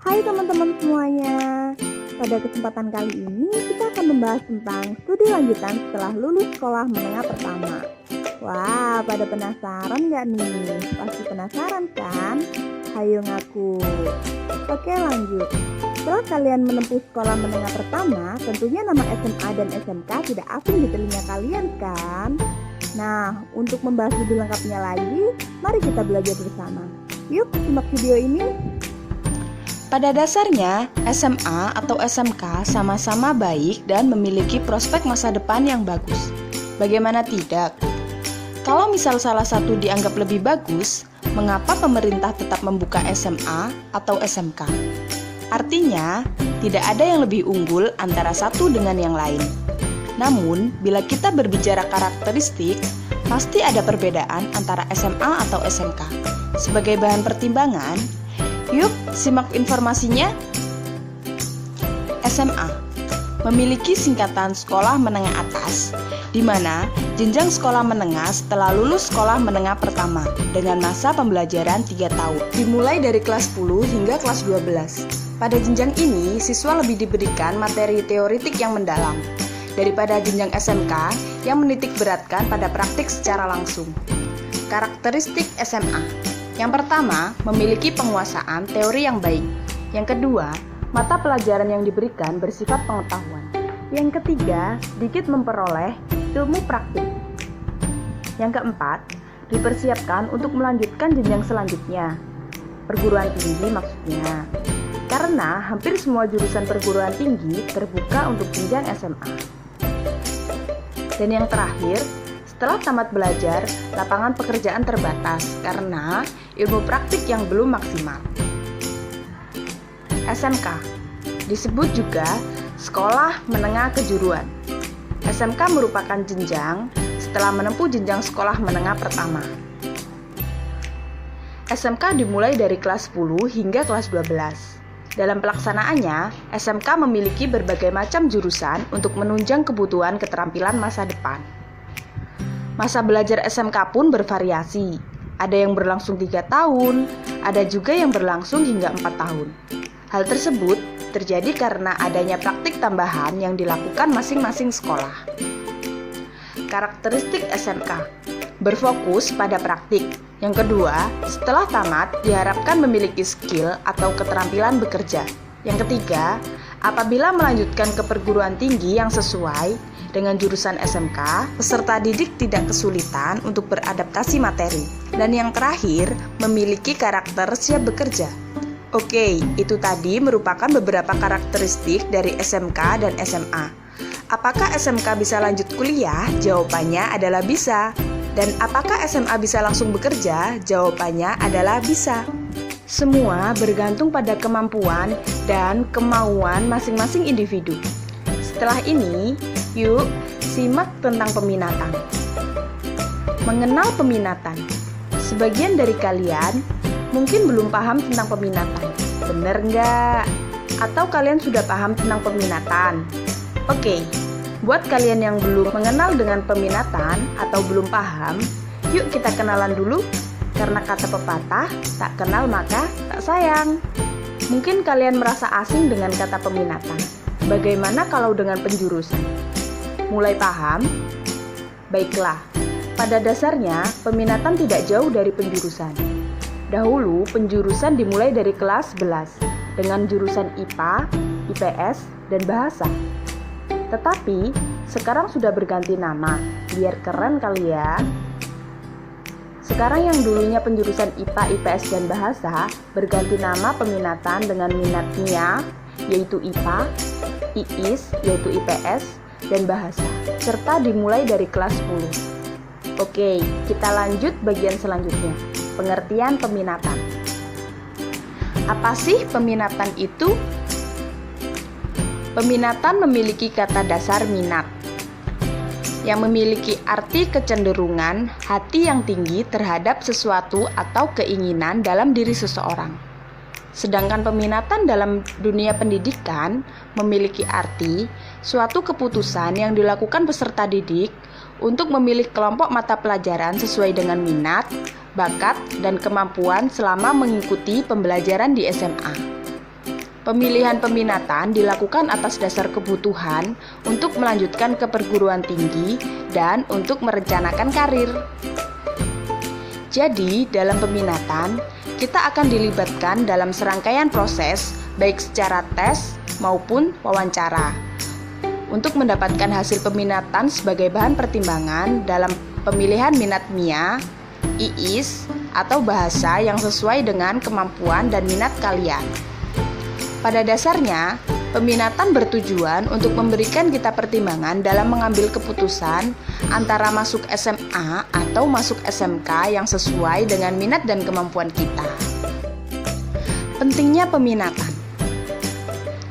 Hai teman-teman semuanya. Pada kesempatan kali ini kita akan membahas tentang studi lanjutan setelah lulus sekolah menengah pertama. Wah, pada penasaran nggak nih? Pasti penasaran kan? Hayo ngaku. Oke, lanjut. Setelah kalian menempuh sekolah menengah pertama, tentunya nama SMA dan SMK tidak asing di telinga kalian kan? Nah, untuk membahas lebih lengkapnya lagi, mari kita belajar bersama. Yuk, simak video ini. Pada dasarnya, SMA atau SMK sama-sama baik dan memiliki prospek masa depan yang bagus. Bagaimana tidak? Kalau misal salah satu dianggap lebih bagus, mengapa pemerintah tetap membuka SMA atau SMK? Artinya, tidak ada yang lebih unggul antara satu dengan yang lain. Namun, bila kita berbicara karakteristik, pasti ada perbedaan antara SMA atau SMK. Sebagai bahan pertimbangan, yuk simak informasinya. SMA memiliki singkatan sekolah menengah atas, di mana jenjang sekolah menengah setelah lulus sekolah menengah pertama dengan masa pembelajaran 3 tahun, dimulai dari kelas 10 hingga kelas 12. Pada jenjang ini, siswa lebih diberikan materi teoritik yang mendalam daripada jenjang SMK yang menitik beratkan pada praktik secara langsung. Karakteristik SMA: yang pertama, memiliki penguasaan teori yang baik. Yang kedua, mata pelajaran yang diberikan bersifat pengetahuan. Yang ketiga, sedikit memperoleh ilmu praktik. Yang keempat, dipersiapkan untuk melanjutkan jenjang selanjutnya, perguruan tinggi maksudnya. Karena hampir semua jurusan perguruan tinggi terbuka untuk jenjang SMA. Dan yang terakhir, setelah tamat belajar, lapangan pekerjaan terbatas karena ilmu praktik yang belum maksimal. SMK disebut juga Sekolah Menengah Kejuruan. SMK merupakan jenjang setelah menempuh jenjang sekolah menengah pertama. SMK dimulai dari kelas 10 hingga kelas 12. Dalam pelaksanaannya, SMK memiliki berbagai macam jurusan untuk menunjang kebutuhan keterampilan masa depan. Masa belajar SMK pun bervariasi. Ada yang berlangsung 3 tahun, ada juga yang berlangsung hingga 4 tahun. Hal tersebut terjadi karena adanya praktik tambahan yang dilakukan masing-masing sekolah. Karakteristik SMK: berfokus pada praktik. Yang kedua, setelah tamat diharapkan memiliki skill atau keterampilan bekerja. Yang ketiga, apabila melanjutkan ke perguruan tinggi yang sesuai dengan jurusan SMK, peserta didik tidak kesulitan untuk beradaptasi materi. Dan yang terakhir, memiliki karakter siap bekerja. Oke, itu tadi merupakan beberapa karakteristik dari SMK dan SMA. Apakah SMK bisa lanjut kuliah? Jawabannya adalah bisa. Dan apakah SMA bisa langsung bekerja? Jawabannya adalah bisa. Semua bergantung pada kemampuan dan kemauan masing-masing individu. Setelah ini, yuk simak tentang peminatan. Mengenal peminatan. Sebagian dari kalian mungkin belum paham tentang peminatan. Bener nggak? Atau kalian sudah paham tentang peminatan? Oke, buat kalian yang belum mengenal dengan peminatan atau belum paham, yuk kita kenalan dulu. Karena kata pepatah, tak kenal maka tak sayang. Mungkin kalian merasa asing dengan kata peminatan. Bagaimana kalau dengan penjurusan? Mulai paham? Baiklah, pada dasarnya peminatan tidak jauh dari penjurusan. Dahulu penjurusan dimulai dari kelas 11 dengan jurusan IPA, IPS, dan bahasa. Tetapi sekarang sudah berganti nama, biar keren kali ya. Sekarang yang dulunya penjurusan IPA, IPS, dan bahasa berganti nama peminatan dengan minatnya, yaitu IPA, IIS, yaitu IPS, dan bahasa, serta dimulai dari kelas 10. Oke, kita lanjut bagian selanjutnya, pengertian peminatan. Apa sih peminatan itu? Peminatan memiliki kata dasar minat, yang memiliki arti kecenderungan hati yang tinggi terhadap sesuatu atau keinginan dalam diri seseorang. Sedangkan peminatan dalam dunia pendidikan memiliki arti suatu keputusan yang dilakukan peserta didik untuk memilih kelompok mata pelajaran sesuai dengan minat, bakat, dan kemampuan selama mengikuti pembelajaran di SMA. Pemilihan peminatan dilakukan atas dasar kebutuhan untuk melanjutkan ke perguruan tinggi dan untuk merencanakan karir. Jadi, dalam peminatan, kita akan dilibatkan dalam serangkaian proses, baik secara tes maupun wawancara, untuk mendapatkan hasil peminatan sebagai bahan pertimbangan dalam pemilihan minat MIA, IIS, atau bahasa yang sesuai dengan kemampuan dan minat kalian. Pada dasarnya, peminatan bertujuan untuk memberikan kita pertimbangan dalam mengambil keputusan antara masuk SMA atau masuk SMK yang sesuai dengan minat dan kemampuan kita. Pentingnya peminatan.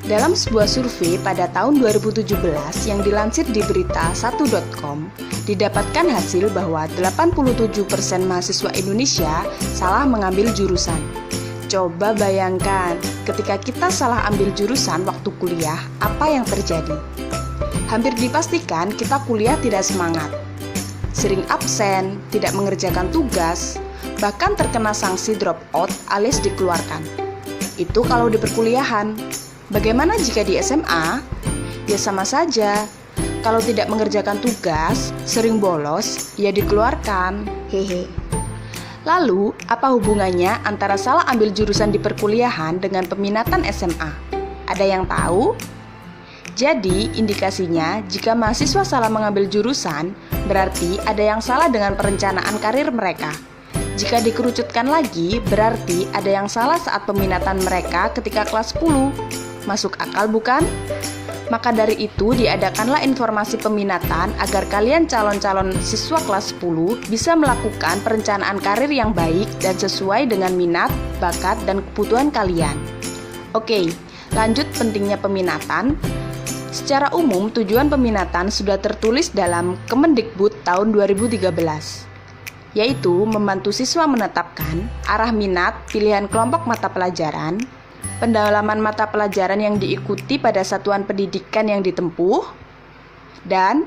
Dalam sebuah survei pada tahun 2017 yang dilansir di berita1.com, didapatkan hasil bahwa 87% mahasiswa Indonesia salah mengambil jurusan. Coba bayangkan, ketika kita salah ambil jurusan waktu kuliah, apa yang terjadi? Hampir dipastikan kita kuliah tidak semangat, sering absen, tidak mengerjakan tugas, bahkan terkena sanksi drop out alias dikeluarkan. Itu kalau di perkuliahan. Bagaimana jika di SMA? Ya sama saja. Kalau tidak mengerjakan tugas, sering bolos, ya dikeluarkan. Hehe. Lalu, apa hubungannya antara salah ambil jurusan di perkuliahan dengan peminatan SMA? Ada yang tahu? Jadi, indikasinya jika mahasiswa salah mengambil jurusan, berarti ada yang salah dengan perencanaan karir mereka. Jika dikerucutkan lagi, berarti ada yang salah saat peminatan mereka ketika kelas 10. Masuk akal bukan? Maka dari itu diadakanlah informasi peminatan agar kalian calon-calon siswa kelas 10 bisa melakukan perencanaan karir yang baik dan sesuai dengan minat, bakat, dan kebutuhan kalian. Oke, lanjut pentingnya peminatan. Secara umum, tujuan peminatan sudah tertulis dalam Kemendikbud tahun 2013, yaitu membantu siswa menetapkan arah minat, pilihan kelompok mata pelajaran, pendalaman mata pelajaran yang diikuti pada satuan pendidikan yang ditempuh, dan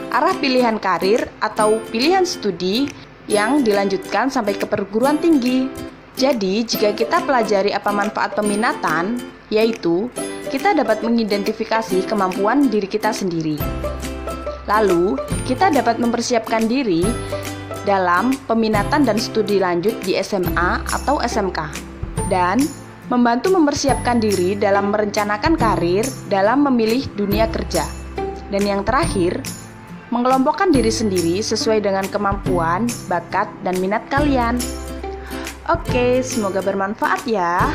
arah pilihan karir atau pilihan studi yang dilanjutkan sampai ke perguruan tinggi. Jadi, jika kita pelajari apa manfaat peminatan, yaitu kita dapat mengidentifikasi kemampuan diri kita sendiri. Lalu, kita dapat mempersiapkan diri dalam peminatan dan studi lanjut di SMA atau SMK, dan membantu mempersiapkan diri dalam merencanakan karir dalam memilih dunia kerja. Dan yang terakhir, mengelompokkan diri sendiri sesuai dengan kemampuan, bakat, dan minat kalian. Oke, semoga bermanfaat ya.